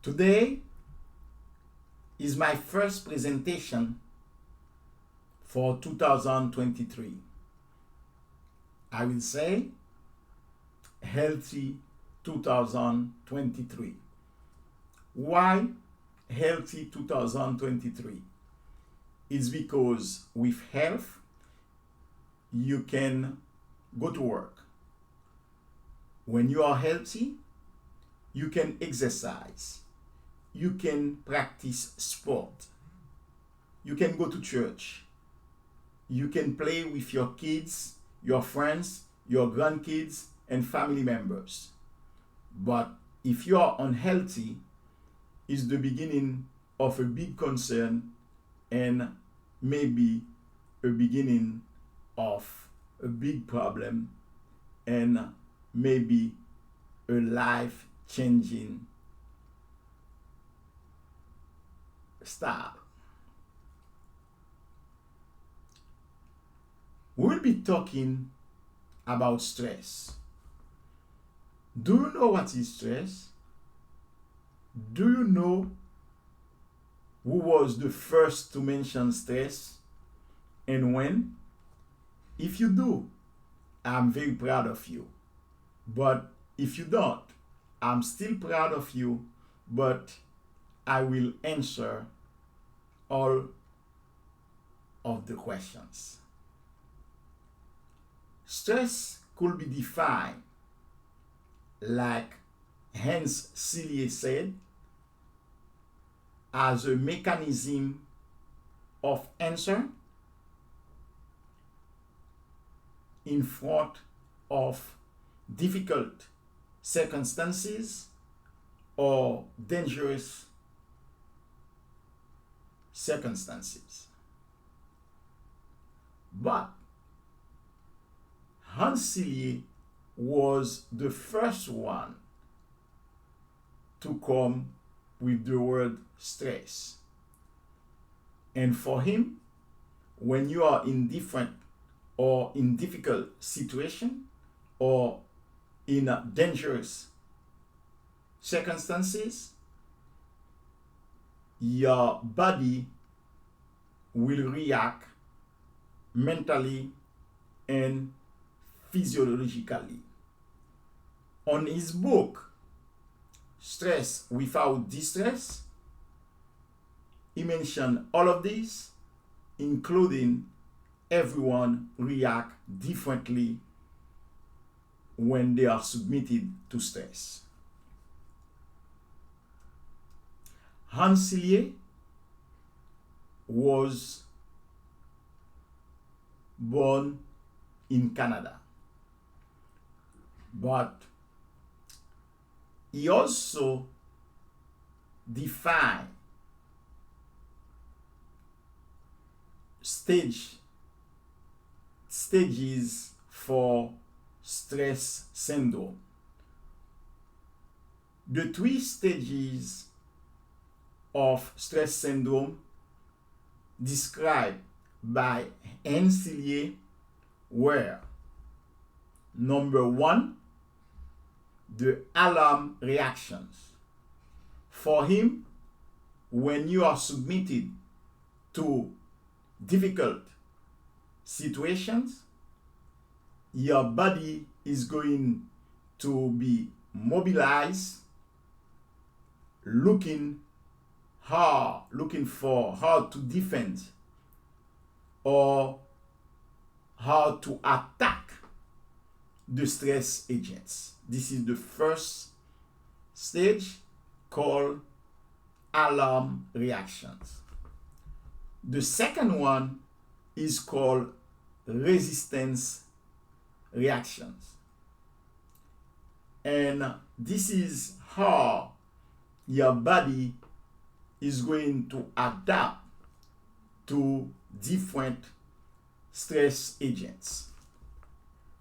Today is my first presentation for 2023. I will say Healthy 2023. Why Healthy 2023? It's because with health, you can go to work. When you are healthy, you can exercise. You can practice sport. You can go to church. You can play with your kids, your friends, your grandkids, and family members. But if you are unhealthy, it's the beginning of a big concern and maybe a beginning of a big problem and maybe a life-changing start. We'll be talking about stress. Do you know what is stress? Do you know who was the first to mention stress and when? If you do, I'm very proud of you. But if you don't, I'm still proud of you, but I will answer all of the questions. Stress could be defined like Hans Selye said, as a mechanism of answer in front of difficult circumstances or dangerous circumstances. But Hans Selye was the first one to come with the word stress. And for him, when you are in different or in difficult situation or in dangerous circumstances, your body will react mentally and physiologically. On his book, Stress Without Distress, he mentioned all of these, including everyone react differently when they are submitted to stress. Hans Selye was born in Canada, but he also defined stages for stress syndrome. The 3 stages of stress syndrome described by Hans Selye were: number 1, the alarm reactions. For him, when you are submitted to difficult situations, your body is going to be mobilized, looking for how to defend or how to attack the stress agents. This is the first stage, called alarm reactions. The second one is called resistance reactions. And this is how your body is going to adapt to different stress agents.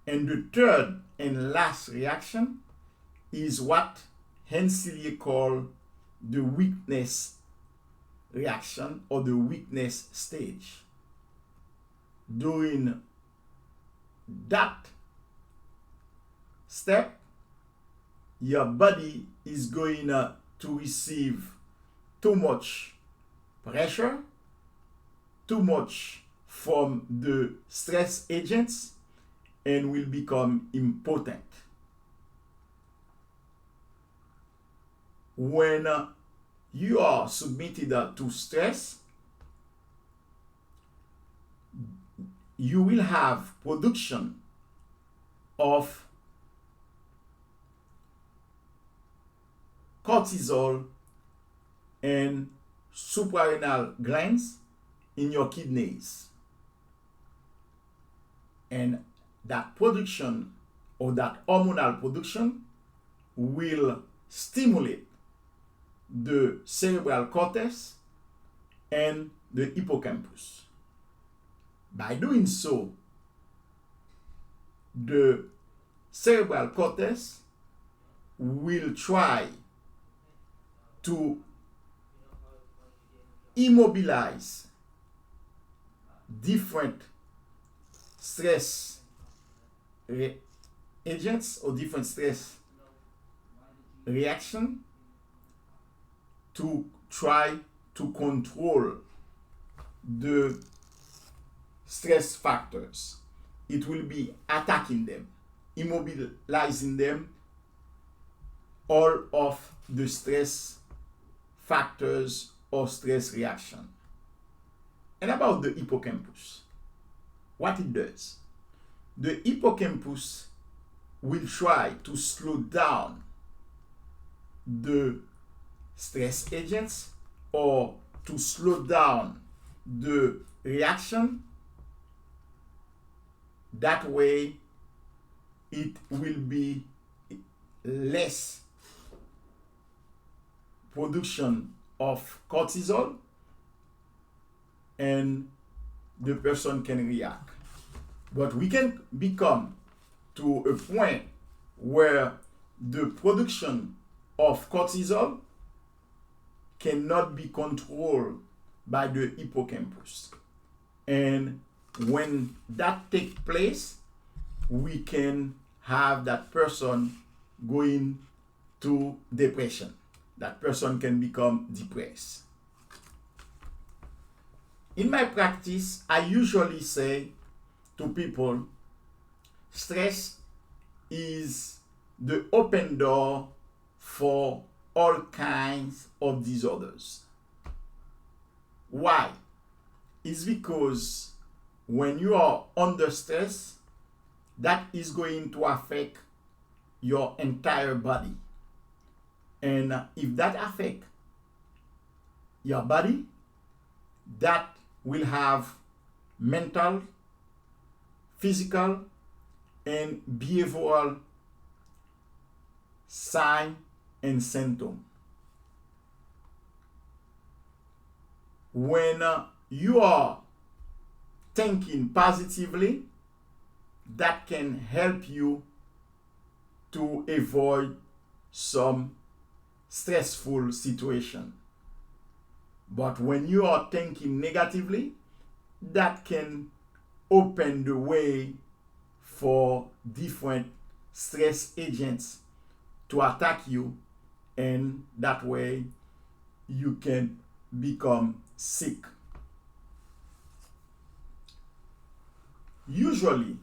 And the third and last reaction is what Hans Selye called the weakness reaction or the weakness stage. During that step, your body is going to receive too much pressure, too much from the stress agents, and will become impotent. When you are submitted to stress, you will have production of cortisol and suprarenal glands in your kidneys. And that production or that hormonal production will stimulate the cerebral cortex and the hippocampus. By doing so, the cerebral cortex will try to immobilize different stress agents or different stress reaction to try to control the stress factors. It will be attacking them, immobilizing them, all of the stress factors or stress reaction. And about the hippocampus, what it does, the hippocampus will try to slow down the stress agents or to slow down the reaction. That way it will be less production of cortisol and the person can react. But we can become to a point where the production of cortisol cannot be controlled by the hippocampus. And when that takes place, we can have that person going to depression. That person can become depressed. In my practice, I usually say to people, stress is the open door for all kinds of disorders. Why? It's because when you are under stress, that is going to affect your entire body. And if that affects your body, that will have mental, physical, and behavioral sign and symptom. When you are thinking positively, that can help you to avoid some stressful situation. But when you are thinking negatively, that can open the way for different stress agents to attack you, and that way you can become sick. Usually,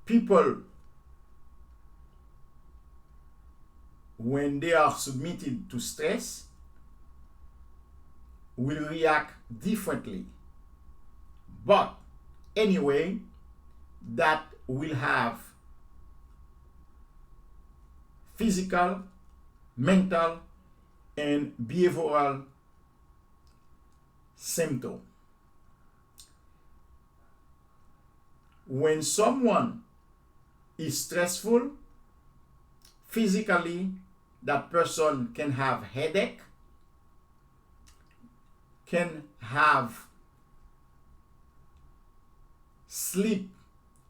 people, when they are submitted to stress, will react differently. But anyway, that will have physical, mental, and behavioral symptoms. When someone is stressful, physically, that person can have headache, can have sleep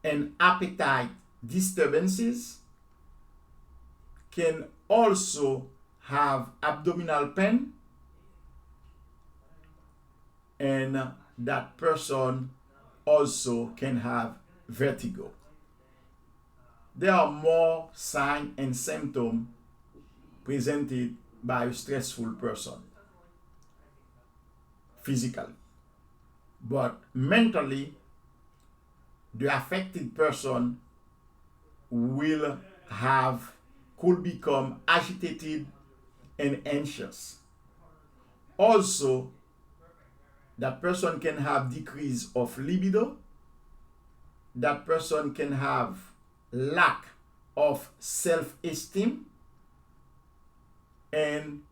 and appetite disturbances, can also have abdominal pain, and that person also can have vertigo. There are more signs and symptoms presented by a stressful person physically. But mentally, the affected person could become agitated and anxious. Also, that person can have decrease of libido. That person can have lack of self-esteem. And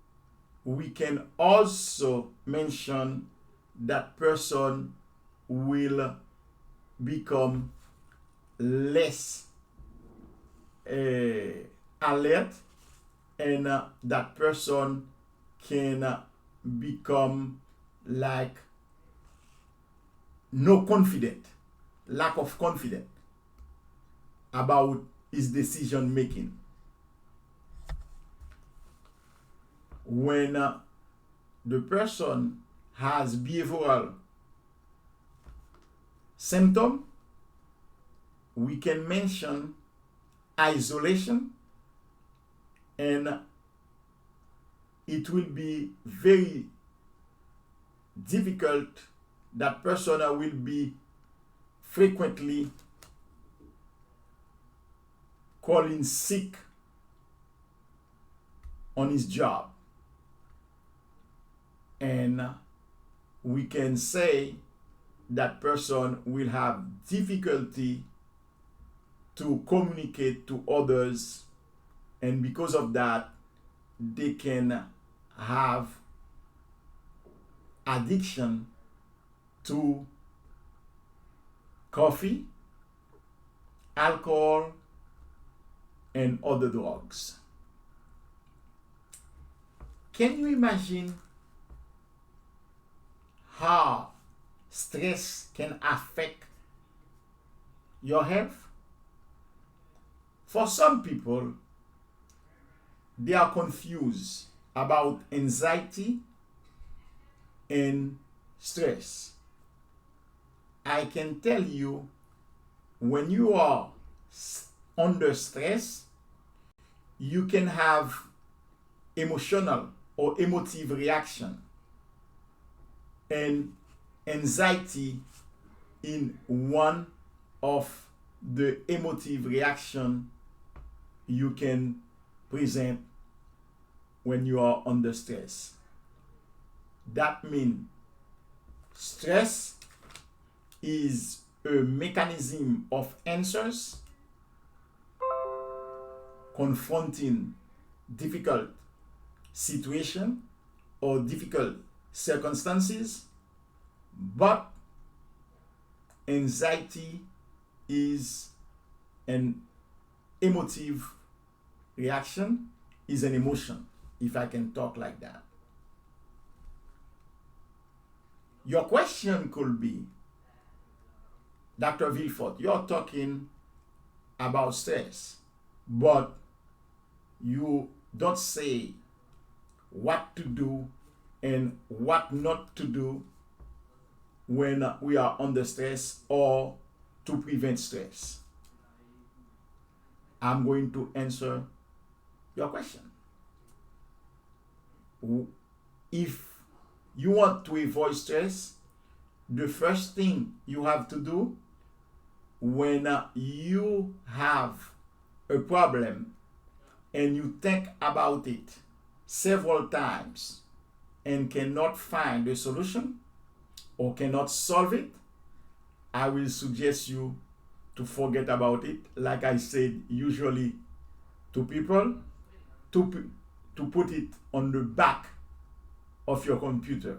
we can also mention that person will become less alert, and that person can become like no confident, lack of confidence about his decision making. When the person has behavioral symptom, we can mention isolation, and it will be very difficult. That person will be frequently calling sick on his job. And we can say that person will have difficulty to communicate to others, and because of that, they can have addiction to coffee, alcohol, and other drugs. Can you imagine how stress can affect your health? For some people, they are confused about anxiety and stress. I can tell you, when you are under stress, you can have emotional or emotive reaction, and anxiety in one of the emotive reaction you can present when you are under stress. That means stress is a mechanism of answers confronting difficult situation or difficult circumstances, but anxiety is an emotive reaction, is an emotion, if I can talk like that. Your question could be, Dr. Vilfort, you're talking about stress, but you don't say what to do and what not to do when we are under stress or to prevent stress. I'm going to answer your question. If you want to avoid stress, the first thing you have to do when you have a problem and you think about it several times and cannot find a solution or cannot solve it, I will suggest you to forget about it. Like I said, usually to people, to put it on the back of your computer.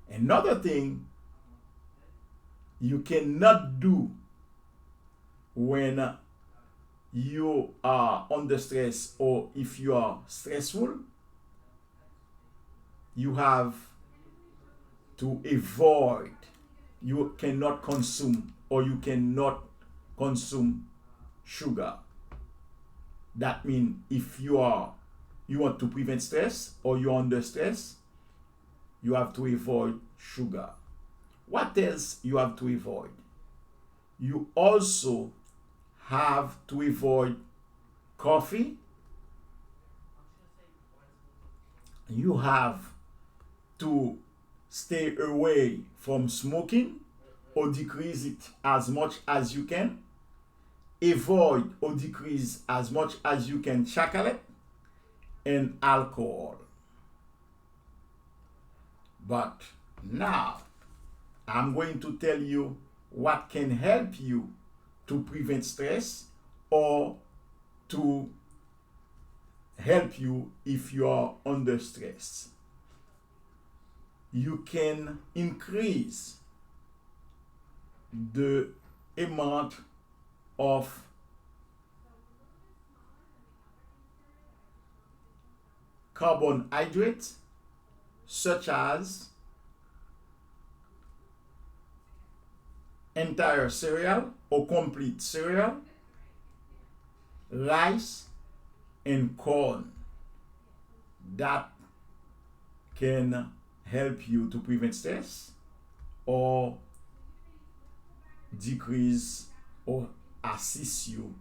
Another thing you cannot do when you are under stress or if you are stressful, you have to avoid, you cannot consume or you cannot consume sugar. That means if you want to prevent stress or you're under stress, you have to avoid sugar. What else you have to avoid? You also have to avoid coffee you have to stay away from smoking or decrease it as much as you can. Avoid or decrease as much as you can chocolate and alcohol. But now I'm going to tell you what can help you to prevent stress or to help you if you are under stress. You can increase the amount of carbohydrates such as entire cereal or complete cereal, rice, and corn. That can help you to prevent stress or decrease or assist you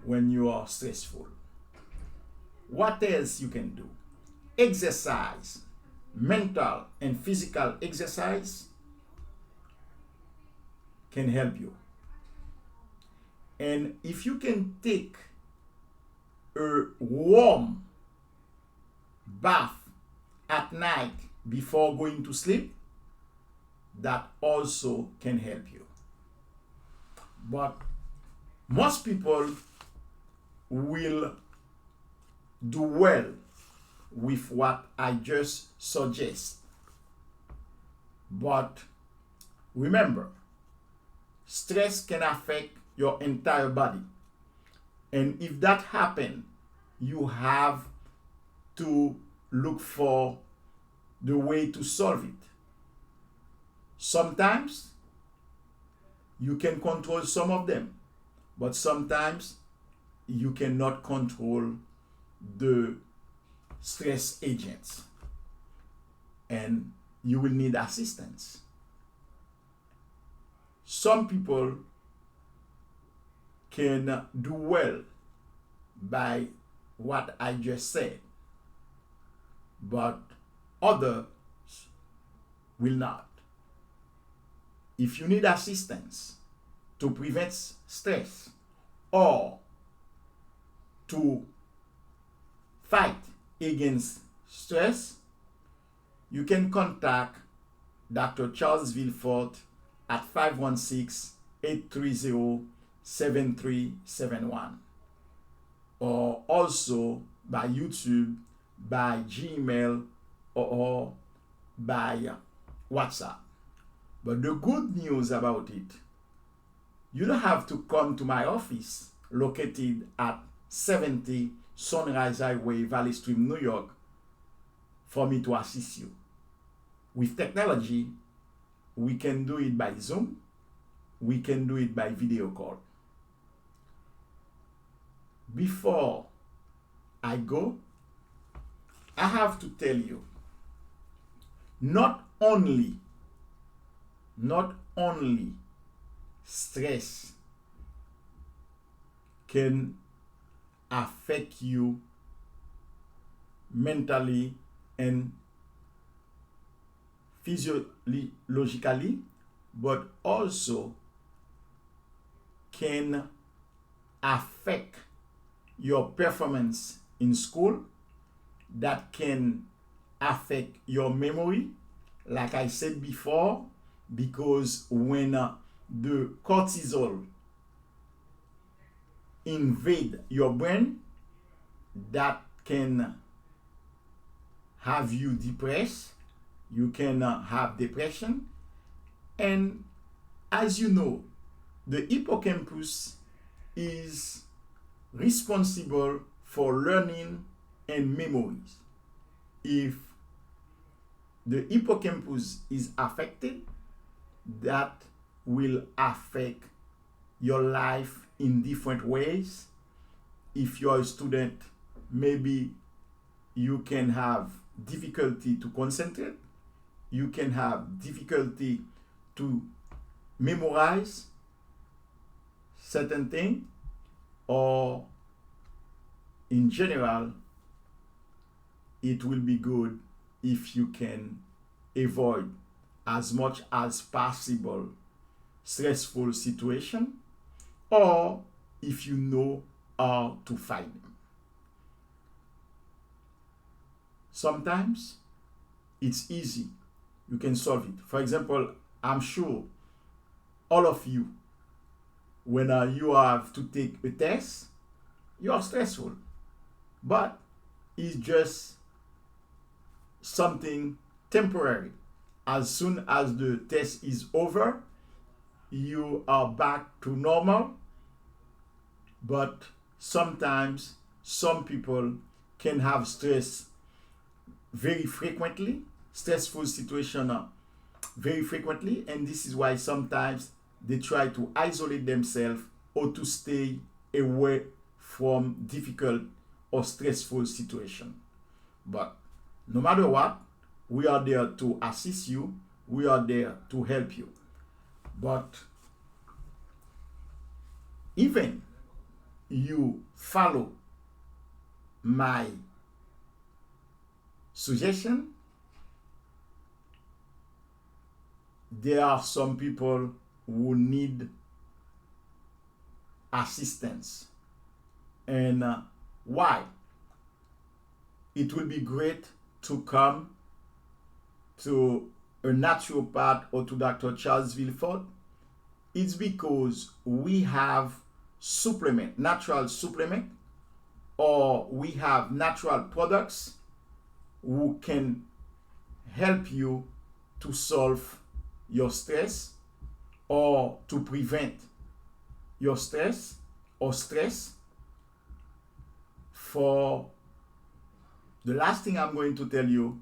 when you are stressful. What else you can do? Exercise, mental and physical exercise can help you. And if you can take a warm bath at night before going to sleep, that also can help you. But most people will do well with what I just suggest. But remember, stress can affect your entire body. And if that happens, you have to look for the way to solve it. Sometimes you can control some of them, but sometimes you cannot control the stress agents, and you will need assistance. Some people can do well by what I just said, but others will not. If you need assistance to prevent stress or to fight against stress, you can contact Dr. Charles Vilfort at 516-830-7371, or also by YouTube, by Gmail, or by WhatsApp. But the good news about it, you don't have to come to my office located at 70 Sunrise Highway, Valley Stream, New York, for me to assist you. With technology, we can do it by Zoom, we can do it by video call. Before I go, I have to tell you, not only stress can affect you mentally and physiologically, but also can affect your performance in school, that can affect your memory, like I said before, because when the cortisol invade your brain, that can have you depressed, you can have depression. And as you know, the hippocampus is responsible for learning and memories. If the hippocampus is affected, that will affect your life in different ways. If you're a student, maybe you can have difficulty to concentrate, you can have difficulty to memorize certain things, or in general, it will be good if you can avoid as much as possible stressful situation, or if you know how to fight them. Sometimes it's easy. You can solve it. For example, I'm sure all of you, when you have to take a test, you are stressful. But it's just something temporary. As soon as the test is over, you are back to normal. But sometimes some people can have stress very frequently, stressful situation very frequently, and this is why sometimes they try to isolate themselves or to stay away from difficult or stressful situation. But no matter what, we are there to assist you, we are there to help you. But even you follow my suggestion, there are some people who need assistance. And why? It will be great to come to a naturopath or to Dr. Charles Vilfort. It's because we have supplement, natural supplement, or we have natural products who can help you to solve your stress or to prevent your stress or stress. For the last thing I'm going to tell you,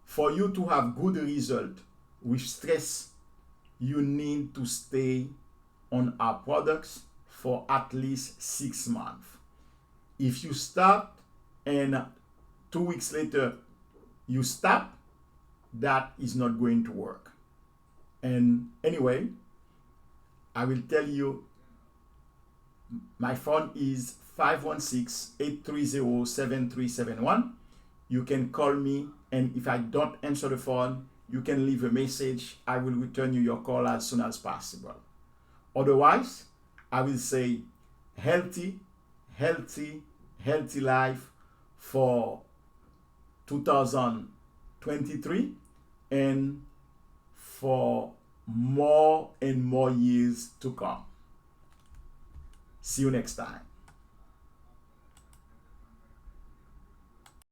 for you to have good result with stress, you need to stay on our products for at least 6 months. If you start and 2 weeks later you stop, that is not going to work. And anyway, I will tell you, my phone is 516-830-7371. You can call me, and if I don't answer the phone, you can leave a message. I will return you your call as soon as possible. Otherwise, I will say healthy life for 2023 and for more and more years to come. See you next time.